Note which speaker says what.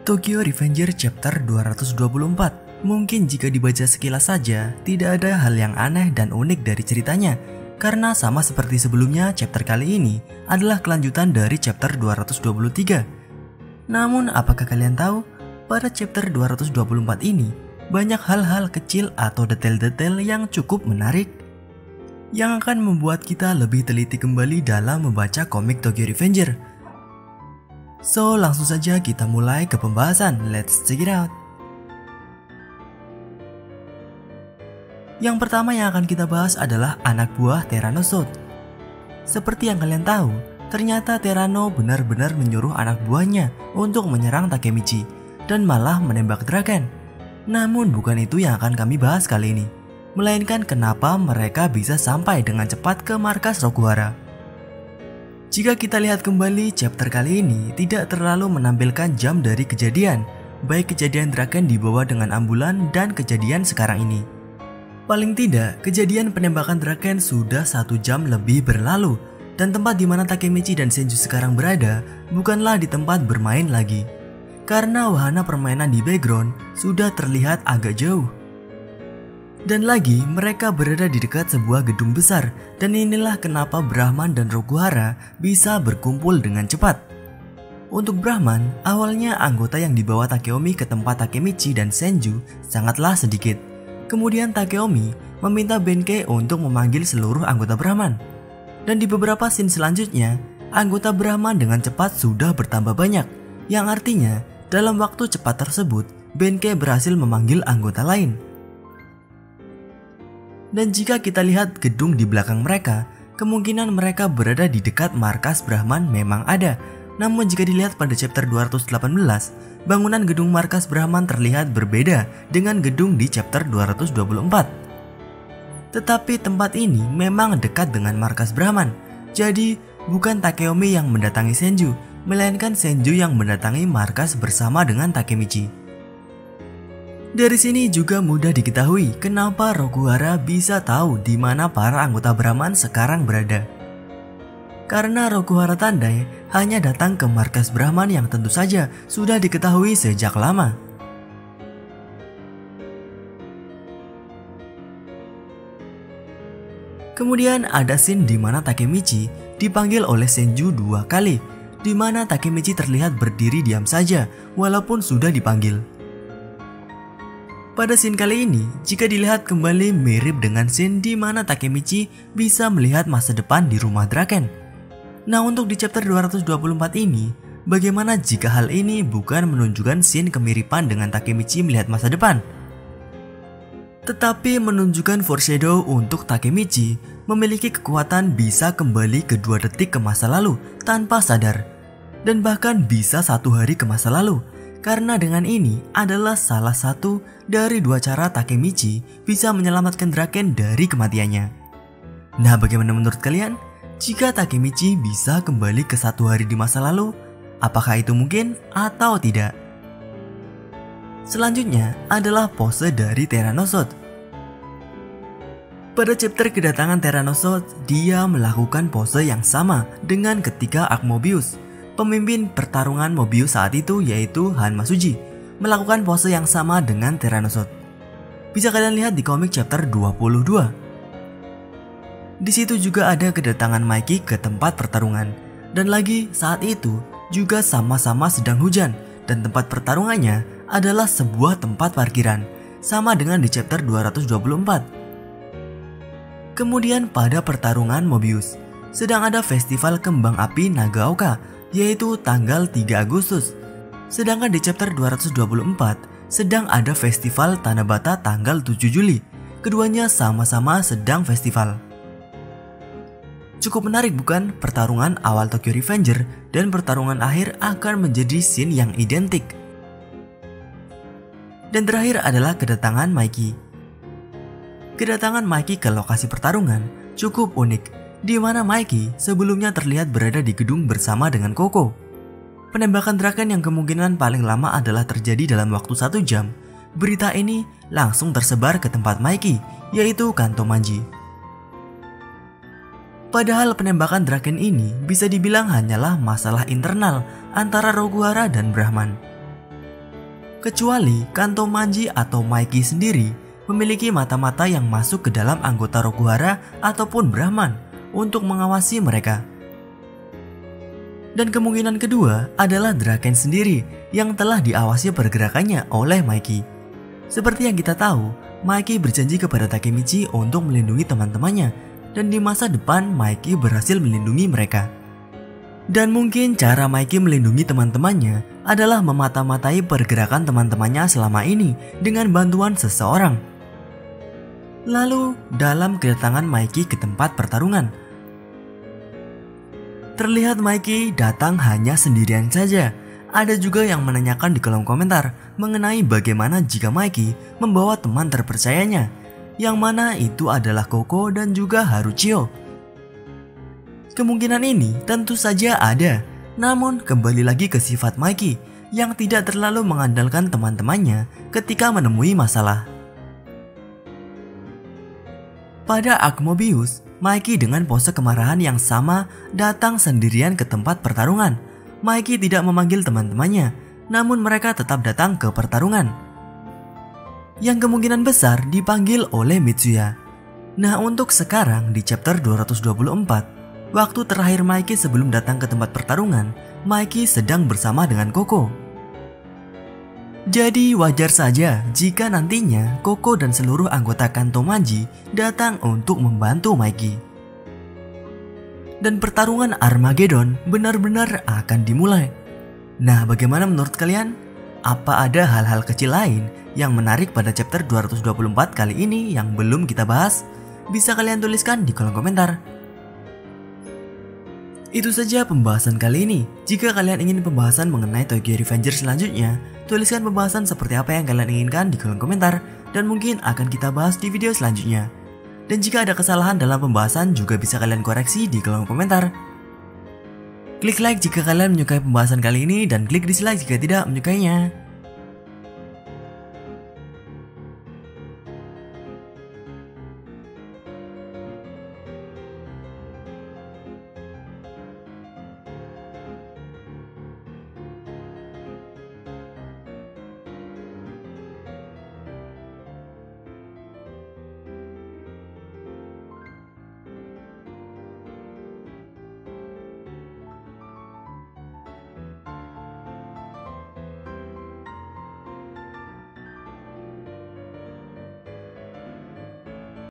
Speaker 1: Tokyo Revenger Chapter 224. Mungkin jika dibaca sekilas saja, tidak ada hal yang aneh dan unik dari ceritanya, karena sama seperti sebelumnya, chapter kali ini adalah kelanjutan dari chapter 223. Namun apakah kalian tahu, pada chapter 224 ini banyak hal-hal kecil atau detail-detail yang cukup menarik yang akan membuat kita lebih teliti kembali dalam membaca komik Tokyo Revenger. So, langsung saja kita mulai ke pembahasan. Let's check it out. Yang pertama yang akan kita bahas adalah anak buah Tyrannosaurus. Seperti yang kalian tahu, ternyata Tyranno benar-benar menyuruh anak buahnya untuk menyerang Takemichi dan malah menembak Draken. Namun bukan itu yang akan kami bahas kali ini, melainkan kenapa mereka bisa sampai dengan cepat ke markas Rokuhara. Jika kita lihat kembali, chapter kali ini tidak terlalu menampilkan jam dari kejadian, baik kejadian Draken dibawa dengan ambulan dan kejadian sekarang ini. Paling tidak, kejadian penembakan Draken sudah 1 jam lebih berlalu, dan tempat di mana Takemichi dan Senju sekarang berada bukanlah di tempat bermain lagi, karena wahana permainan di background sudah terlihat agak jauh. Dan lagi, mereka berada di dekat sebuah gedung besar, dan inilah kenapa Brahman dan Rokuhara bisa berkumpul dengan cepat. Untuk Brahman, awalnya anggota yang dibawa Takeomi ke tempat Takemichi dan Senju sangatlah sedikit. Kemudian Takeomi meminta Benkei untuk memanggil seluruh anggota Brahman. Dan di beberapa scene selanjutnya, anggota Brahman dengan cepat sudah bertambah banyak, yang artinya dalam waktu cepat tersebut, Benkei berhasil memanggil anggota lain. Dan jika kita lihat gedung di belakang mereka, kemungkinan mereka berada di dekat markas Brahman memang ada. Namun jika dilihat pada chapter 218, bangunan gedung markas Brahman terlihat berbeda dengan gedung di chapter 224. Tetapi tempat ini memang dekat dengan markas Brahman. Jadi bukan Takeomi yang mendatangi Senju, melainkan Senju yang mendatangi markas bersama dengan Takemichi. Dari sini juga mudah diketahui kenapa Rokuhara bisa tahu di mana para anggota Brahman sekarang berada. Karena Rokuhara Tandai hanya datang ke markas Brahman yang tentu saja sudah diketahui sejak lama. Kemudian ada scene di mana Takemichi dipanggil oleh Senju 2 kali, di mana Takemichi terlihat berdiri diam saja walaupun sudah dipanggil. Pada scene kali ini, jika dilihat kembali mirip dengan scene di mana Takemichi bisa melihat masa depan di rumah Draken. Nah, untuk di chapter 224 ini, bagaimana jika hal ini bukan menunjukkan scene kemiripan dengan Takemichi melihat masa depan, tetapi menunjukkan foreshadow untuk Takemichi memiliki kekuatan bisa kembali ke 2 detik ke masa lalu tanpa sadar, dan bahkan bisa 1 hari ke masa lalu. Karena dengan ini adalah salah satu dari 2 cara Takemichi bisa menyelamatkan Draken dari kematiannya. Nah, bagaimana menurut kalian? Jika Takemichi bisa kembali ke 1 hari di masa lalu, apakah itu mungkin atau tidak? Selanjutnya adalah pose dari Tyrannosaurus. Pada chapter kedatangan Tyrannosaurus, dia melakukan pose yang sama dengan ketika Mobius. Pemimpin pertarungan Mobius saat itu yaitu Han Masuji melakukan pose yang sama dengan Tyrannosaurus. Bisa kalian lihat di komik chapter 22. Di situ juga ada kedatangan Mikey ke tempat pertarungan. Dan lagi saat itu juga sama-sama sedang hujan dan tempat pertarungannya adalah sebuah tempat parkiran, sama dengan di chapter 224. Kemudian pada pertarungan Mobius sedang ada festival kembang api Nagaoka, yaitu tanggal 3 Agustus. Sedangkan di chapter 224 sedang ada festival Tanabata tanggal 7 Juli. Keduanya sama-sama sedang festival. Cukup menarik bukan? Pertarungan awal Tokyo Revenger dan pertarungan akhir akan menjadi scene yang identik. Dan terakhir adalah kedatangan Mikey. Kedatangan Mikey ke lokasi pertarungan cukup unik, di mana Mikey sebelumnya terlihat berada di gedung bersama dengan Koko. Penembakan Draken yang kemungkinan paling lama adalah terjadi dalam waktu 1 jam, Berita ini langsung tersebar ke tempat Mikey, yaitu Kanto Manji. Padahal penembakan Draken ini bisa dibilang hanyalah masalah internal antara Rokuhara dan Brahman. Kecuali Kanto Manji atau Mikey sendiri memiliki mata-mata yang masuk ke dalam anggota Rokuhara ataupun Brahman untuk mengawasi mereka. Dan kemungkinan kedua adalah Draken sendiri yang telah diawasi pergerakannya oleh Mikey. Seperti yang kita tahu, Mikey berjanji kepada Takemichi untuk melindungi teman-temannya, dan di masa depan Mikey berhasil melindungi mereka. Dan mungkin cara Mikey melindungi teman-temannya adalah memata-matai pergerakan teman-temannya selama ini dengan bantuan seseorang. Lalu, dalam kedatangan Mikey ke tempat pertarungan, terlihat Mikey datang hanya sendirian saja. Ada juga yang menanyakan di kolom komentar mengenai bagaimana jika Mikey membawa teman terpercayanya, yang mana itu adalah Koko dan juga Haruchio. Kemungkinan ini tentu saja ada, namun kembali lagi ke sifat Mikey yang tidak terlalu mengandalkan teman-temannya ketika menemui masalah. Pada arc Mobius, Mikey dengan pose kemarahan yang sama datang sendirian ke tempat pertarungan. Mikey tidak memanggil teman-temannya, namun mereka tetap datang ke pertarungan, yang kemungkinan besar dipanggil oleh Mitsuya. Nah, untuk sekarang di chapter 224, waktu terakhir Mikey sebelum datang ke tempat pertarungan, Mikey sedang bersama dengan Koko. Jadi wajar saja jika nantinya Koko dan seluruh anggota Kanto Manji datang untuk membantu Mikey. Dan pertarungan Armageddon benar-benar akan dimulai. Nah, bagaimana menurut kalian? Apa ada hal-hal kecil lain yang menarik pada chapter 224 kali ini yang belum kita bahas? Bisa kalian tuliskan di kolom komentar. Itu saja pembahasan kali ini. Jika kalian ingin pembahasan mengenai Tokyo Revengers selanjutnya, tuliskan pembahasan seperti apa yang kalian inginkan di kolom komentar, dan mungkin akan kita bahas di video selanjutnya. Dan jika ada kesalahan dalam pembahasan juga bisa kalian koreksi di kolom komentar. Klik like jika kalian menyukai pembahasan kali ini dan klik dislike jika tidak menyukainya.